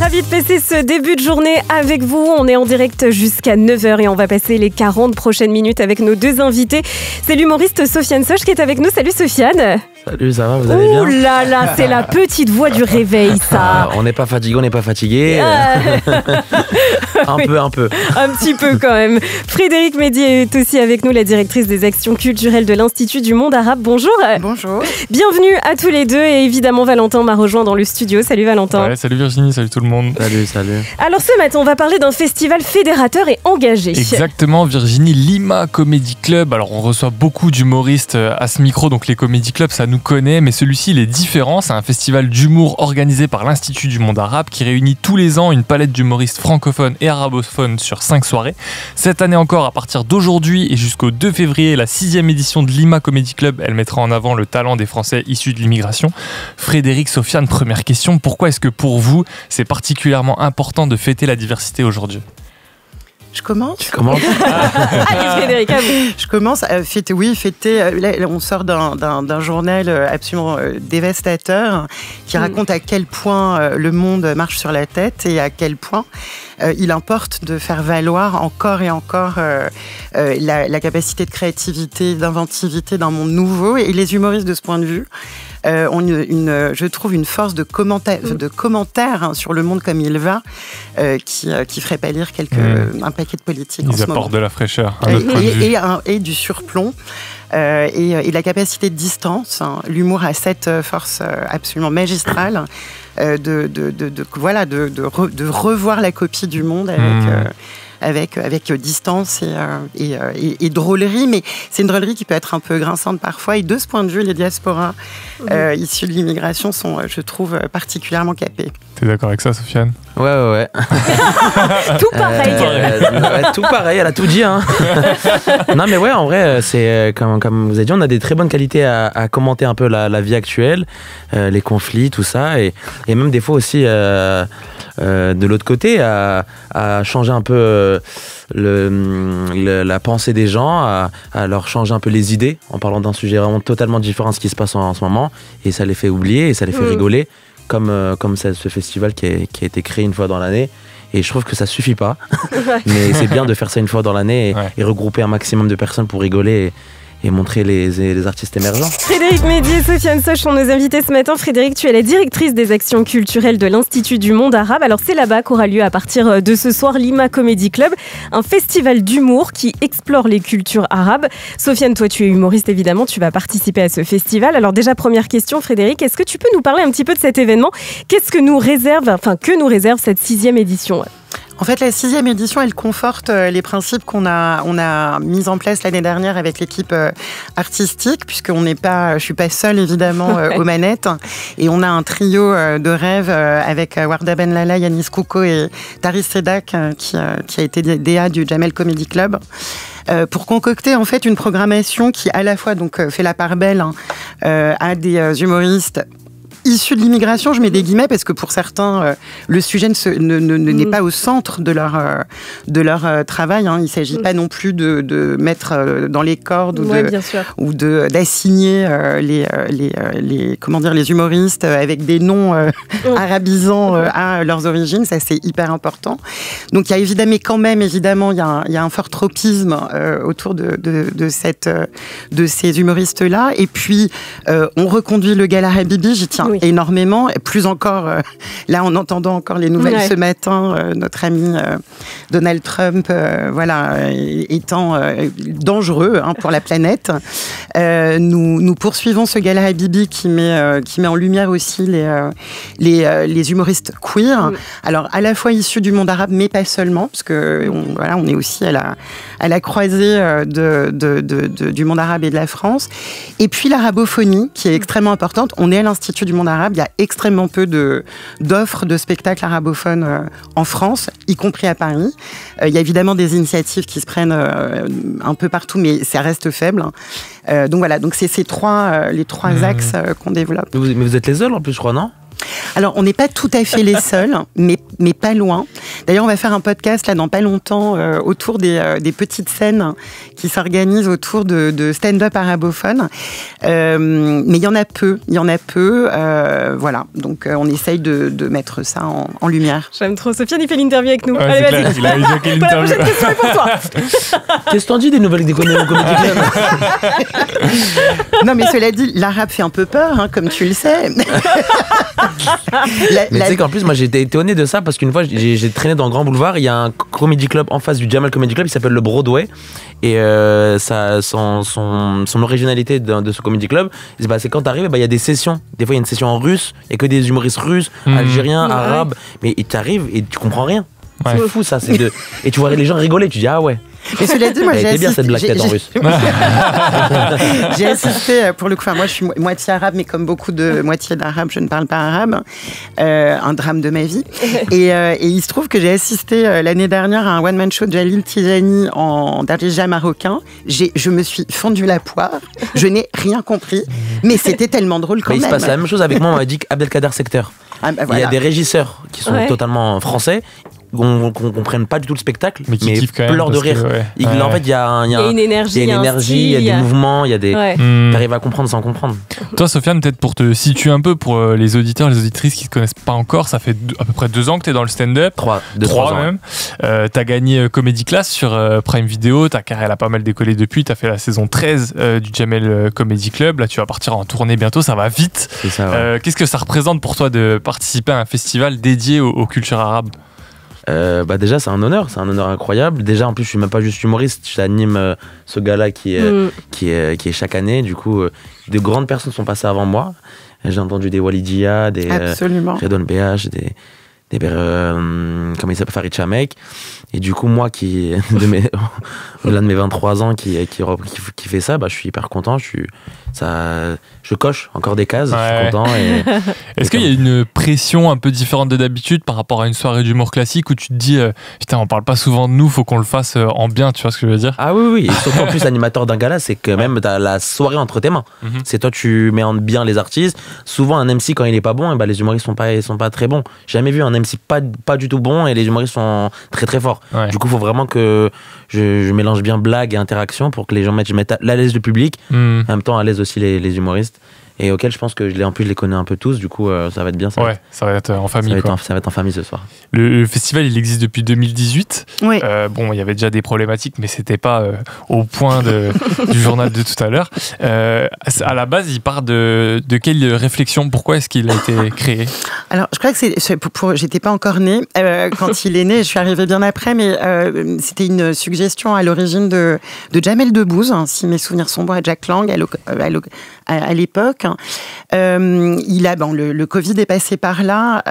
Ravi de passer ce début de journée avec vous. On est en direct jusqu'à 9h et on va passer les 40 prochaines minutes avec nos deux invités. C'est l'humoriste Sofiane Soch qui est avec nous. Salut Sofiane. Salut, ça va, vous allez bien? Ouh là là, c'est la petite voix du réveil, ça. On n'est pas fatigué, un peu. Un petit peu quand même. Frédérique Mehdi est aussi avec nous, la directrice des actions culturelles de l'Institut du Monde Arabe. Bonjour. Bonjour. Bienvenue à tous les deux et évidemment Valentin m'a rejoint dans le studio. Salut Valentin. Ouais, salut Virginie, salut tout le monde. Salut. Alors ce matin, on va parler d'un festival fédérateur et engagé. Exactement, Virginie, Lima Comedy Club. Alors on reçoit beaucoup d'humoristes à ce micro, donc les comedy clubs, ça nous connaît, mais celui-ci il est différent. C'est un festival d'humour organisé par l'Institut du Monde Arabe qui réunit tous les ans une palette d'humoristes francophones et arabophones sur 5 soirées. Cette année encore, à partir d'aujourd'hui et jusqu'au 2 février, la 6e édition de Lima Comedy Club, elle mettra en avant le talent des Français issus de l'immigration. Frédérique, Sofiane, première question, pourquoi est-ce que pour vous, c'est particulièrement important de fêter la diversité aujourd'hui? Je commence. Tu commences? Allez Frédéric, à vous. Je commence à fêter. Là, on sort d'un journal absolument dévastateur qui raconte à quel point le monde marche sur la tête et à quel point il importe de faire valoir encore et encore la capacité de créativité, d'inventivité d'un monde nouveau. Et les humoristes, de ce point de vue, ont je trouve une force de commentaires sur le monde comme il va, qui ferait pâlir un paquet de politiques. Ils apportent de la fraîcheur. Et du surplomb. Et la capacité de distance. L'humour a cette force absolument magistrale de revoir la copie du monde avec distance et drôlerie, mais c'est une drôlerie qui peut être un peu grinçante parfois. Et de ce point de vue, les diasporas issus de l'immigration sont, je trouve, particulièrement capés. T'es d'accord avec ça, Sofiane? Ouais. Tout pareil. Tout pareil, elle a tout dit. Hein. Non, mais ouais, en vrai, c'est comme vous avez dit, on a des très bonnes qualités à commenter un peu la vie actuelle, les conflits, tout ça, et même des fois aussi de l'autre côté à changer un peu la pensée des gens, à leur changer un peu les idées en parlant d'un sujet vraiment totalement différent de ce qui se passe en ce moment, et ça les fait oublier et ça les fait rigoler, comme ce festival qui a été créé une fois dans l'année. Et je trouve que ça suffit pas, mais c'est bien de faire ça une fois dans l'année et regrouper un maximum de personnes pour rigoler et montrer les artistes émergents. Frédérique Mehdi et Sofiane Soch sont nos invités ce matin. Frédérique, tu es la directrice des actions culturelles de l'Institut du Monde Arabe. Alors c'est là-bas qu'aura lieu à partir de ce soir Lima Comedy Club, un festival d'humour qui explore les cultures arabes. Sofiane, toi tu es humoriste évidemment, tu vas participer à ce festival. Alors déjà première question Frédérique, est-ce que tu peux nous parler un petit peu de cet événement? Qu'est-ce que nous réserve cette 6e édition? En fait, la 6e édition, elle conforte les principes qu'on a mis en place l'année dernière avec l'équipe artistique, puisqu'on n'est pas, je suis pas seule évidemment aux manettes, et on a un trio de rêve avec Warda Ben Lala, Yanis Kouko et Taris Sedak qui a été DA du Jamel Comedy Club. Pour concocter en fait une programmation qui à la fois donc fait la part belle à des humoristes issus de l'immigration, je mets des guillemets parce que pour certains, le sujet n'est pas au centre de leur travail. Hein. Il ne s'agit pas non plus de mettre dans les cordes ou d'assigner les humoristes avec des noms arabisants à leurs origines. Ça, c'est hyper important. Donc, il y a évidemment il y a un fort tropisme autour de ces humoristes-là. Et puis, on reconduit le Gala Habibi. J'y tiens énormément, et plus encore, là en entendant encore les nouvelles ce matin, notre ami Donald Trump étant dangereux pour la planète. Nous poursuivons ce Gala Habibi qui met en lumière aussi les humoristes queer, alors à la fois issus du monde arabe mais pas seulement, parce que on est aussi à la croisée du monde arabe et de la France, et puis l'arabophonie qui est extrêmement importante. On est à l'Institut du Monde Arabe, il y a extrêmement peu d'offres de spectacles arabophones en France, y compris à Paris. Il y a évidemment des initiatives qui se prennent un peu partout, mais ça reste faible. Donc c'est les trois axes qu'on développe. Mais vous êtes les seuls en plus, je crois, non ? Alors, on n'est pas tout à fait les seuls, mais pas loin. D'ailleurs, on va faire un podcast là dans pas longtemps autour des petites scènes qui s'organisent autour de stand-up arabophone. Mais il y en a peu. Voilà. Donc, on essaye de mettre ça en lumière. J'aime trop. Sofiane, il fait l'interview avec nous. Ouais, Allez, vas-y. Il a évoqué l'interview. La prochaine question est pour toi. Qu'est-ce que t'en dis des nouvelles déconnées au Comedy Club? Non, mais cela dit, l'arabe fait un peu peur, hein, comme tu le sais. Mais tu sais qu'en plus, moi j'ai été étonné de ça parce qu'une fois j'ai traîné dans le Grand Boulevard, il y a un comedy club en face du Jamel Comedy Club, il s'appelle le Broadway. Et son originalité de ce comedy club, c'est quand t'arrives, il y a des sessions. Des fois il y a une session en russe, il n'y a que des humoristes russes, algériens, arabes. Mais t'arrives et tu comprends rien. Ouais. C'est fou ça. Et tu vois les gens rigoler, tu dis ah ouais. Mais cela dit, moi j'ai assisté. bien cette blaguette en russe. J'ai assisté, pour le coup, moi je suis moitié arabe, mais comme beaucoup de moitié d'arabes, je ne parle pas arabe. Un drame de ma vie. Et il se trouve que j'ai assisté l'année dernière à un one-man show de Jalil Tijani en darija marocain. Je me suis fendu la poire. Je n'ai rien compris, mais c'était tellement drôle quand même. Il se passe la même chose avec moi, on m'a dit qu'Abdelkader Secteur. Voilà. Il y a des régisseurs qui sont totalement français, qu'on comprenne pas du tout le spectacle, mais pleurent de rire. En fait, il y a une énergie, il y a des mouvements, il y a des. T'arrives à comprendre sans comprendre. Toi, Sofiane, peut-être pour te situer un peu pour les auditeurs, les auditrices qui ne te connaissent pas encore, ça fait à peu près 2 ans que tu es dans le stand-up. 3 ans même. T'as gagné Comedy Class sur Prime Video, ta carrière a pas mal décollé depuis, t'as fait la saison 13 du Jamel Comedy Club, là tu vas partir en tournée bientôt, ça va vite. C'est ça, ouais. Qu'est-ce que ça représente pour toi de participer à un festival dédié aux cultures arabes? Déjà c'est un honneur incroyable. Déjà en plus je suis même pas juste humoriste, j'anime ce gala qui est chaque année. Du coup de grandes personnes sont passées avant moi. J'ai entendu des Walidia, des Redon BH, comment il s'appelle, Farid Chamek. Et du coup moi qui l'un de mes 23 ans qui fait ça, je suis hyper content. Je coche encore des cases, je suis content. Est-ce qu'il y a une pression un peu différente de d'habitude par rapport à une soirée d'humour classique où tu te dis putain on parle pas souvent de nous, faut qu'on le fasse en bien, tu vois ce que je veux dire? Ah oui, et surtout en plus l'animateur d'un gala, c'est que même t'as la soirée entre tes mains. C'est toi, tu mets en bien les artistes. Souvent un MC quand il est pas bon, les humoristes sont pas très bons. J'ai jamais vu un MC pas du tout bon et les humoristes sont très très forts. Du coup faut vraiment que je mélange bien blague et interaction pour que les gens je mette à l'aise le public, en même temps à l'aise aussi les humoristes. Et auquel je pense que je les connais un peu tous, du coup ça va être bien. Ça va être en famille. Ça va être en famille ce soir. Le festival il existe depuis 2018. Oui. Il y avait déjà des problématiques, mais c'était pas au point du journal de tout à l'heure. À la base, il part de quelle réflexion? Pourquoi est-ce qu'il a été créé? Alors, je crois que j'étais pas encore née quand il est né. Je suis arrivée bien après, mais c'était une suggestion à l'origine de Jamel Debbouze, si mes souvenirs sont bons, à Jack Lang à l'époque. Le Covid est passé par là.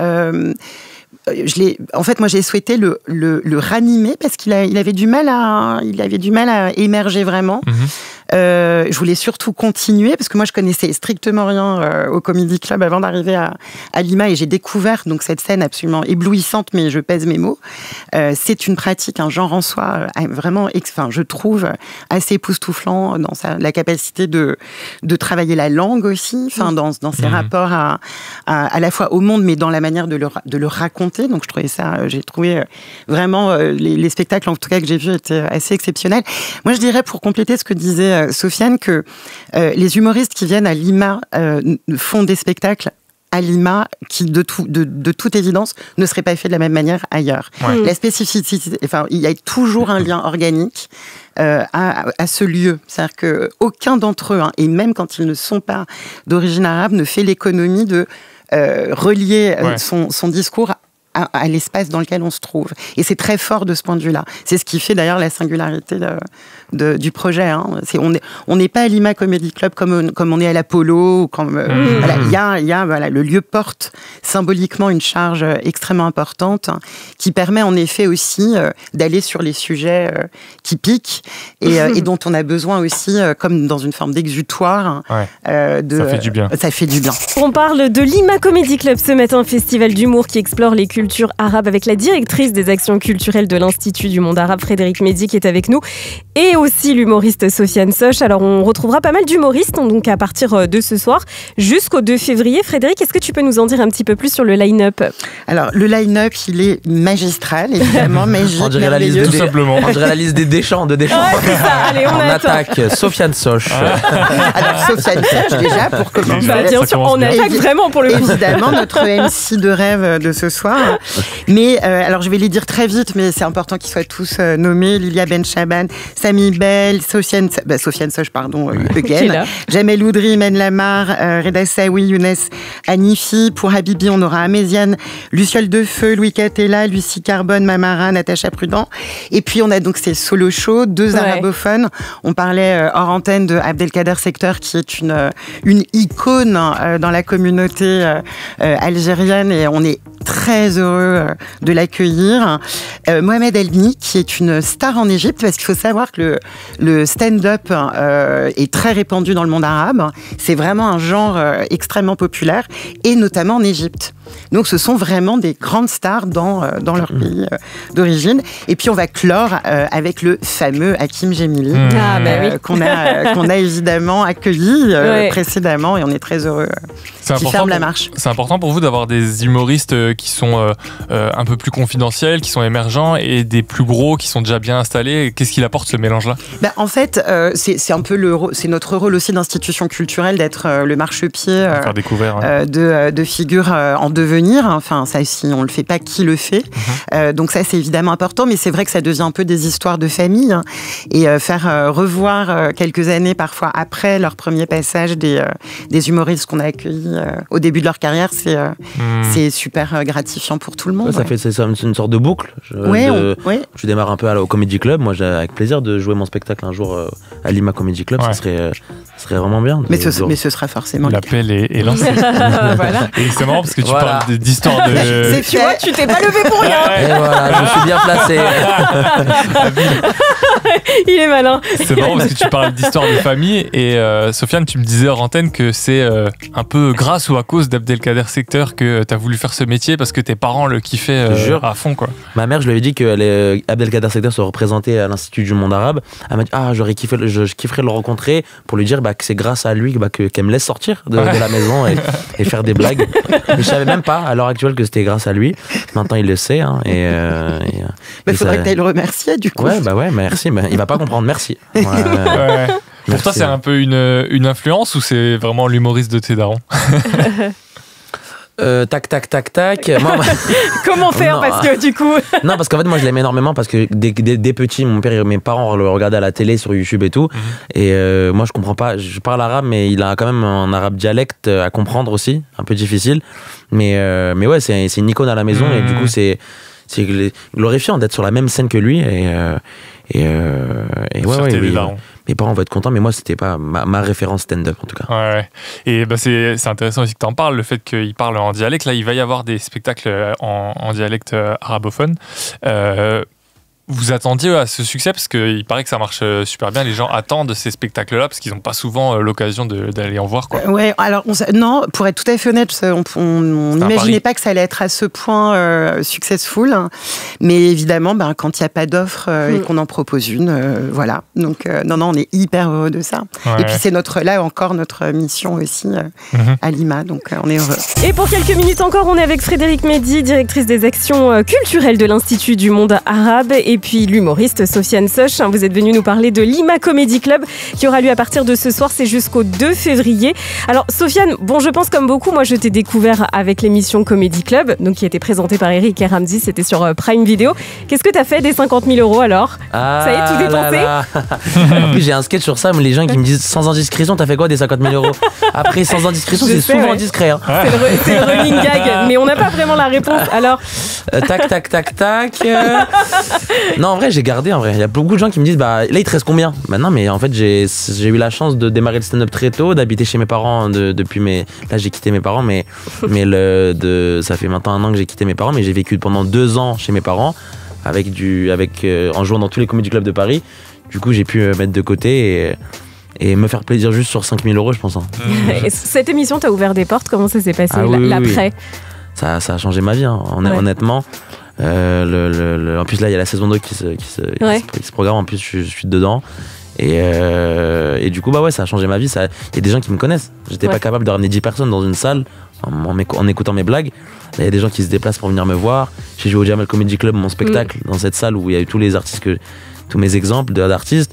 Moi j'ai souhaité le ranimer parce qu'il avait du mal à émerger vraiment. Je voulais surtout continuer parce que moi je connaissais strictement rien au Comedy Club avant d'arriver à Lima et j'ai découvert donc cette scène absolument éblouissante, mais je pèse mes mots. C'est une pratique, un genre en soi vraiment, je trouve assez époustouflant dans la capacité de travailler la langue aussi, dans ses rapports à la fois au monde, mais dans la manière de le raconter. Donc j'ai trouvé vraiment les spectacles en tout cas que j'ai vus étaient assez exceptionnels. Moi je dirais, pour compléter ce que disait Sofiane, que les humoristes qui viennent à Lima font des spectacles à Lima qui, de toute évidence, ne seraient pas faits de la même manière ailleurs. La spécificité, il y a toujours un lien organique à ce lieu. C'est-à-dire qu'aucun d'entre eux, et même quand ils ne sont pas d'origine arabe, ne fait l'économie de relier son discours à l'espace dans lequel on se trouve. Et c'est très fort de ce point de vue-là. C'est ce qui fait d'ailleurs la singularité du projet. On n'est pas à Lima Comedy Club comme on est à l'Apollo. Le lieu porte symboliquement une charge extrêmement importante qui permet en effet aussi d'aller sur les sujets qui piquent et dont on a besoin aussi, comme dans une forme d'exutoire. Ça fait du bien. Ça fait du bien. On parle de Lima Comedy Club ce matin, un festival d'humour qui explore les culture arabe avec la directrice des actions culturelles de l'Institut du monde arabe, Frédéric Mehdi, qui est avec nous. et aussi l'humoriste Sofiane Soch. Alors on retrouvera pas mal d'humoristes donc à partir de ce soir jusqu'au 2 février. Frédéric, est-ce que tu peux nous en dire un petit peu plus sur le line-up ? Alors le line-up, il est magistral, évidemment, magique, On dirait merveilleux. Tout simplement. On dirait la liste des Deschamps. Ouais, c'est ça. Allez, on attend. attaque Sofiane Soch. Alors Sofiane Soch déjà pour commencer. Bah, bien Ça sûr, commence on bien. attaque vraiment pour le coup. Évidemment, notre MC de rêve de ce soir. Mais alors, je vais les dire très vite, mais c'est important qu'ils soient tous nommés. Lilia Benchaban, Sami Bell, Sofiane Soch, pardon, Qui est again. là. Jamel Oudri, Imen Lamar, Reda Saoui, Younes Hanifi. Pour Habibi, on aura Améziane, Luciole Defeu, Louis Catella, Lucie Carbone, Mamara, Natacha Prudent. Et puis, on a donc ces solo shows, 2 Ouais. arabophones. On parlait hors antenne de Abdelkader Secteur, qui est une icône dans la communauté algérienne, et on est très heureux de l'accueillir. Mohamed Elmi, qui est une star en Égypte, parce qu'il faut savoir que le stand-up est très répandu dans le monde arabe. C'est vraiment un genre extrêmement populaire, et notamment en Égypte. Donc ce sont vraiment des grandes stars dans leur pays d'origine. Et puis on va clore avec le fameux Hakim Gemili, Ah, bah oui. qu'on a évidemment accueilli Ouais. précédemment, et on est très heureux C'est qu'il ferme la marche. C'est important pour vous d'avoir des humoristes qui sont un peu plus confidentiels, qui sont émergents, et des plus gros qui sont déjà bien installés. Qu'est-ce qu'il apporte ce mélange-là ? Bah, en fait, c'est un peu c'est notre rôle aussi d'institution culturelle d'être le marchepied Faire découvrir. Ouais. de figures en devenir. Enfin, ça, si on le fait pas, qui le fait ? Donc ça, c'est évidemment important, mais c'est vrai que ça devient un peu des histoires de famille, hein, et faire revoir quelques années parfois après leur premier passage des humoristes qu'on a accueillis au début de leur carrière, c'est super gratifiant pour tout le monde. Ouais, ça fait c'est une sorte de boucle. Ouais, Je démarre un peu au Comedy Club. Moi, j'ai avec plaisir de jouer mon spectacle un jour à Lima Comedy Club. Ouais. Ça serait vraiment bien. Mais ce sera forcément le cas. L'appel est lancé. Voilà. Et c'est marrant parce que tu Voilà. parles d'histoires de. C'est Tu vois, tu t'es pas levé pour rien. Et voilà, je suis bien placé. Il est malin. C'est marrant parce que tu parles d'histoire de famille, et Sofiane, tu me disais hors antenne que c'est un peu grâce ou à cause d'Abdelkader Secteur que tu as voulu faire ce métier, parce que tes parents le kiffaient Je te jure. à fond, quoi. Ma mère, je lui avais dit que Abdelkader Secteur se représentait à l'Institut du Monde Arabe. Elle m'a dit je kifferais le rencontrer pour lui dire que c'est grâce à lui qu'elle me laisse sortir de la maison et faire des blagues. Mais je savais même pas à l'heure actuelle que c'était grâce à lui. Maintenant, il le sait. Hein, Il faudrait que tu ailles le remercier, du coup. Ouais, merci. Mais il va pas comprendre. Merci. Ouais. Ouais. Pour Merci. toi, c'est un peu une influence, ou c'est vraiment l'humoriste de tes darons ? Tac. Moi, Comment faire Non. parce que du coup. non, parce qu'en fait, moi, je l'aimais énormément parce que dès petit, mon père et mes parents le regardaient à la télé, sur YouTube et tout. Et moi, je comprends pas. Je parle arabe, mais il a quand même un arabe dialecte à comprendre aussi, un peu difficile. Mais ouais, c'est une icône à la maison, et du coup, c'est glorifiant d'être sur la même scène que lui. Fierté des darons. Mes parents vont être contents, mais moi, c'était pas ma référence stand-up en tout cas. Ouais. Et bah c'est intéressant aussi que tu en parles, le fait qu'il parle en dialecte. Là, il va y avoir des spectacles en dialecte arabophone. Vous attendiez à ce succès, parce qu'il paraît que ça marche super bien. Les gens attendent ces spectacles-là parce qu'ils n'ont pas souvent l'occasion d'aller en voir, quoi. Ouais, alors non, pour être tout à fait honnête, on n'imaginait pas que ça allait être à ce point successful, hein. Mais évidemment, quand il n'y a pas d'offre et qu'on en propose une, voilà. Donc non, on est hyper heureux de ça. Ouais. Et puis c'est notre mission aussi à Lima, donc on est heureux. Et pour quelques minutes encore, on est avec Frédéric Mehdi, directrice des actions culturelles de l'Institut du Monde Arabe, et puis l'humoriste Sofiane Soch. Vous êtes venu nous parler de Lima Comedy Club qui aura lieu à partir de ce soir, c'est jusqu'au 2 février. Alors Sofiane, bon, je pense comme beaucoup, moi je t'ai découvert avec l'émission Comedy Club, donc qui a été présentée par Eric et Ramzi, c'était sur Prime Video. Qu'est-ce que t'as fait des 50 000 € alors? Ça y est, tout dépensé? En plus, j'ai un sketch sur ça, mais les gens qui me disent sans indiscrétion, t'as fait quoi des 50 000 €? Après, sans indiscrétion, Je c'est sais, souvent ouais. indiscret. Hein. C'est le running gag, mais on n'a pas vraiment la réponse. Alors, Tac. Non, en vrai, j'ai gardé. En vrai, il y a beaucoup de gens qui me disent, là, il te reste combien? Maintenant, mais en fait, j'ai eu la chance de démarrer le stand-up très tôt, d'habiter chez mes parents Là, j'ai quitté mes parents, mais ça fait maintenant 1 an que j'ai quitté mes parents, mais j'ai vécu pendant 2 ans chez mes parents en jouant dans tous les comédie clubs de Paris. Du coup, j'ai pu mettre de côté et me faire plaisir juste sur 5 000 €, je pense. Hein. cette émission t'a ouvert des portes, comment ça s'est passé Ah oui, l'après? Ça a changé ma vie, hein, Ouais. honnêtement. En plus là il y a la saison 2 qui se programme, en plus je suis dedans. Et du coup bah ouais, ça a changé ma vie. Il y a des gens qui me connaissent. J'étais pas capable de ramener 10 personnes dans une salle en écoutant mes blagues. Il y a des gens qui se déplacent pour venir me voir. J'ai joué au Jamel Comedy Club, mon spectacle, dans cette salle où il y a eu tous les artistes, tous mes exemples d'artistes.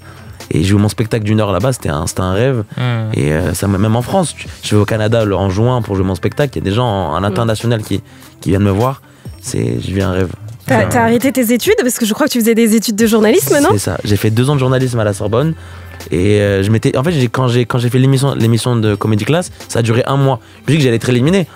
Et j'ai joué mon spectacle d'1 heure là-bas, c'était un rêve. Et ça, même en France, je vais au Canada en juin pour jouer mon spectacle. Il y a des gens à l'international qui viennent me voir. Je vis un rêve. T'as arrêté tes études parce que je crois que tu faisais des études de journalisme, non ? C'est ça. J'ai fait 2 ans de journalisme à la Sorbonne. Et en fait, quand j'ai fait l'émission de Comedy Class, ça a duré 1 mois. Je me suis dit que j'allais être éliminé.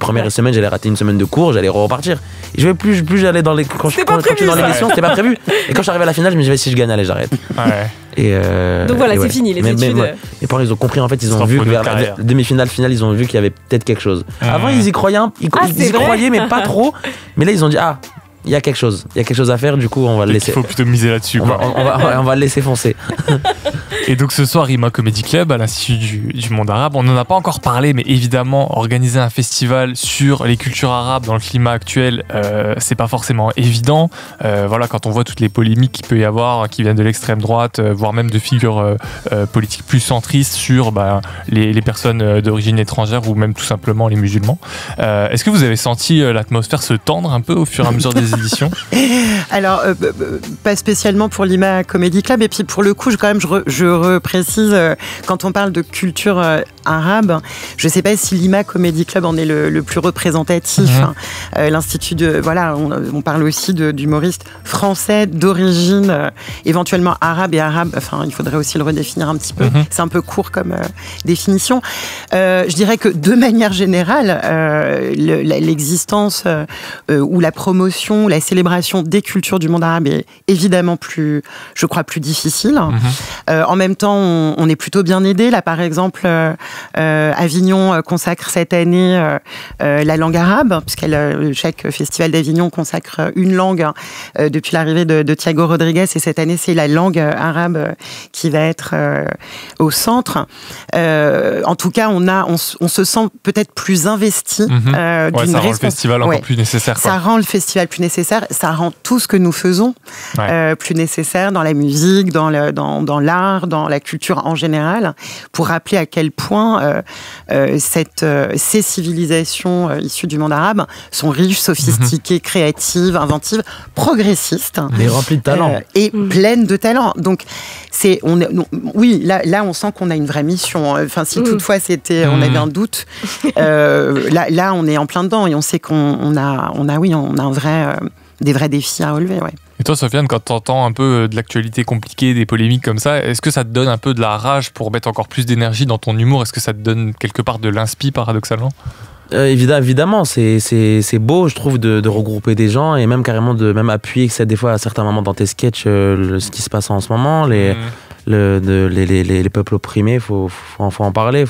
Première semaine, j'allais rater une semaine de cours, j'allais repartir. Et je ne plus j'allais dans les. Quand je suis dans l'émission, c'était pas prévu. Et quand je suis arrivé à la finale, je me disais, si je gagne, allez, j'arrête. Donc voilà, c'est fini, les études. Mes parents, ils ont compris, en fait, ils ont vu que vers la demi-finale, finale, ils ont vu qu'il y avait peut-être quelque chose. Avant, ils y croyaient, ils y croyaient, mais pas trop. Mais là, ils ont dit, il y a quelque chose à faire, du coup on va le laisser. Il faut plutôt miser là-dessus. On va le laisser foncer. Et donc ce soir, Rima Comedy Club à l'Institut du Monde Arabe, on n'en a pas encore parlé, mais évidemment, organiser un festival sur les cultures arabes dans le climat actuel, c'est pas forcément évident. Voilà, quand on voit toutes les polémiques qu'il peut y avoir, qui viennent de l'extrême droite, voire même de figures politiques plus centristes sur les personnes d'origine étrangère ou même tout simplement les musulmans. Est-ce que vous avez senti l'atmosphère se tendre un peu au fur et à mesure des éditions ? Alors, pas spécialement pour l'IMA Comedy Club. Et puis pour le coup, je reprécise, quand on parle de culture arabe, je ne sais pas si l'IMA Comedy Club en est le plus représentatif. L'Institut on parle aussi d'humoristes français d'origine éventuellement arabe et arabe. Enfin, il faudrait aussi le redéfinir un petit peu. C'est un peu court comme définition. Je dirais que de manière générale, l'existence ou la promotion, la célébration des cultures du monde arabe est évidemment plus difficile. En même temps, on est plutôt bien aidé. Là, par exemple, Avignon consacre cette année la langue arabe, puisque chaque festival d'Avignon consacre une langue depuis l'arrivée de Thiago Rodriguez. Et cette année, c'est la langue arabe qui va être au centre. En tout cas, on se sent peut-être plus investi. Ça rend le festival encore plus nécessaire. Ça rend le festival plus nécessaire. Ça rend tout ce que nous faisons plus nécessaire dans la musique, dans l'art, dans la culture en général, pour rappeler à quel point ces civilisations issues du monde arabe sont riches, sophistiquées, créatives, inventives, progressistes. Et remplies de talent. Et pleines de talent. Donc, là, on sent qu'on a une vraie mission. Enfin, si toutefois on avait un doute, là, on est en plein dedans et on sait qu'on a des vrais défis à relever. Et toi, Sofiane, quand tu entends un peu de l'actualité compliquée, des polémiques comme ça, est-ce que ça te donne un peu de la rage pour mettre encore plus d'énergie dans ton humour ? Est-ce que ça te donne quelque part de l'inspi, paradoxalement ? Évidemment, c'est beau, je trouve, de regrouper des gens et même carrément de appuyer des fois à certains moments dans tes sketchs ce qui se passe en ce moment, les peuples opprimés, faut en parler,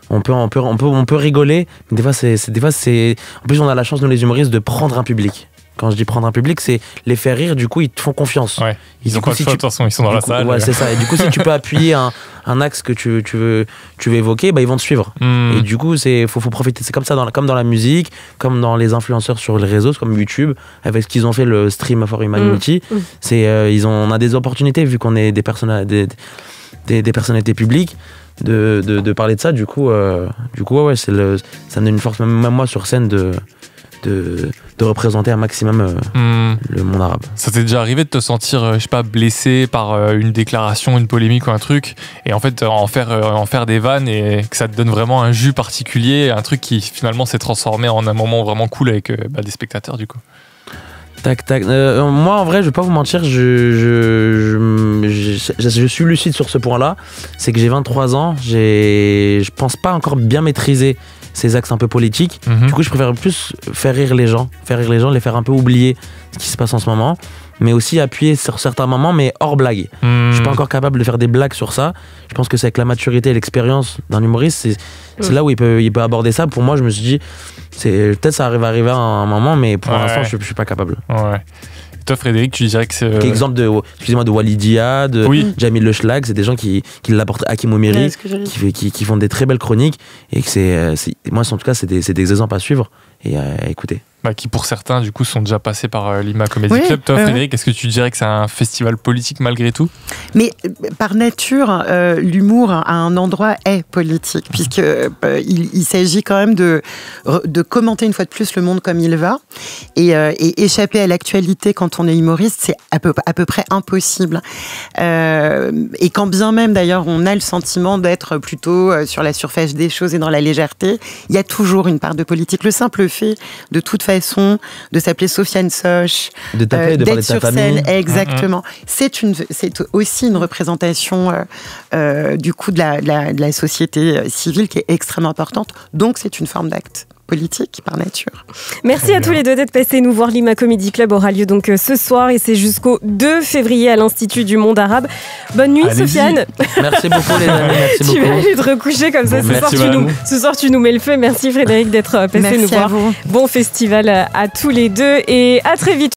on peut rigoler, mais des fois c'est en plus on a la chance, nous les humoristes, de prendre un public. Quand je dis prendre un public, c'est les faire rire, du coup ils te font confiance. Ils ont pas le choix, de toute façon, ils sont dans la salle. Ouais, c'est ça. Et du coup, si tu peux appuyer un axe que tu veux évoquer, ils vont te suivre. Et du coup, faut profiter. C'est comme ça, comme dans la musique, comme dans les influenceurs sur les réseaux, comme YouTube, avec ce qu'ils ont fait, le stream for Humanity. On a des opportunités, vu qu'on est des personnalités publiques, de parler de ça. Du coup, ça me donne une force, même moi sur scène, de représenter un maximum le monde arabe. Ça t'est déjà arrivé de te sentir, blessé par une déclaration, une polémique ou un truc, et en fait en faire des vannes et que ça te donne vraiment un jus particulier, un truc qui finalement s'est transformé en un moment vraiment cool avec des spectateurs du coup? Moi en vrai, je vais pas vous mentir, je suis lucide sur ce point-là. C'est que j'ai 23 ans, je pense pas encore bien maîtriser ces axes un peu politiques. Du coup, je préfère plus faire rire les gens, les faire un peu oublier ce qui se passe en ce moment, mais aussi appuyer sur certains moments, mais hors blague. Je suis pas encore capable de faire des blagues sur ça. Je pense que c'est avec la maturité et l'expérience d'un humoriste, c'est là où il peut aborder ça. Pour moi, je me suis dit, peut-être ça arriver à un moment, mais pour l'instant, je suis pas capable. Toi, Frédéric, tu dirais que c'est... Exemple de Walidia, de Jamil Le Schlag, c'est des gens qui l'apportent, Hakim Omiri, qui font des très belles chroniques, et que moi, en tout cas, c'est des exemples à suivre et à écouter. qui pour certains du coup sont déjà passés par Lima Comedy Club. Toi, Frédéric, est-ce que tu dirais que c'est un festival politique malgré tout? Mais par nature, l'humour à un endroit est politique, puisque il s'agit quand même de commenter une fois de plus le monde comme il va, et échapper à l'actualité quand on est humoriste, c'est à peu près impossible. Et quand bien même d'ailleurs on a le sentiment d'être plutôt sur la surface des choses et dans la légèreté, il y a toujours une part de politique. Le simple fait de toute façon de s'appeler Sofiane Soch, de taper, de d'être parler de ta sur scène, famille. exactement. C'est aussi une représentation du coup de la société civile qui est extrêmement importante. Donc c'est une forme d'acte politique par nature. Merci à tous les deux d'être passés nous voir. Lima Comedy Club aura lieu donc ce soir et c'est jusqu'au 2 février à l'Institut du Monde Arabe. Bonne nuit, Sofiane. Merci beaucoup les amis, merci beaucoup. Tu vas aller te recoucher comme ça. Ce soir tu nous mets le feu. Merci Frédéric d'être passé nous voir. Bon festival à tous les deux et à très vite.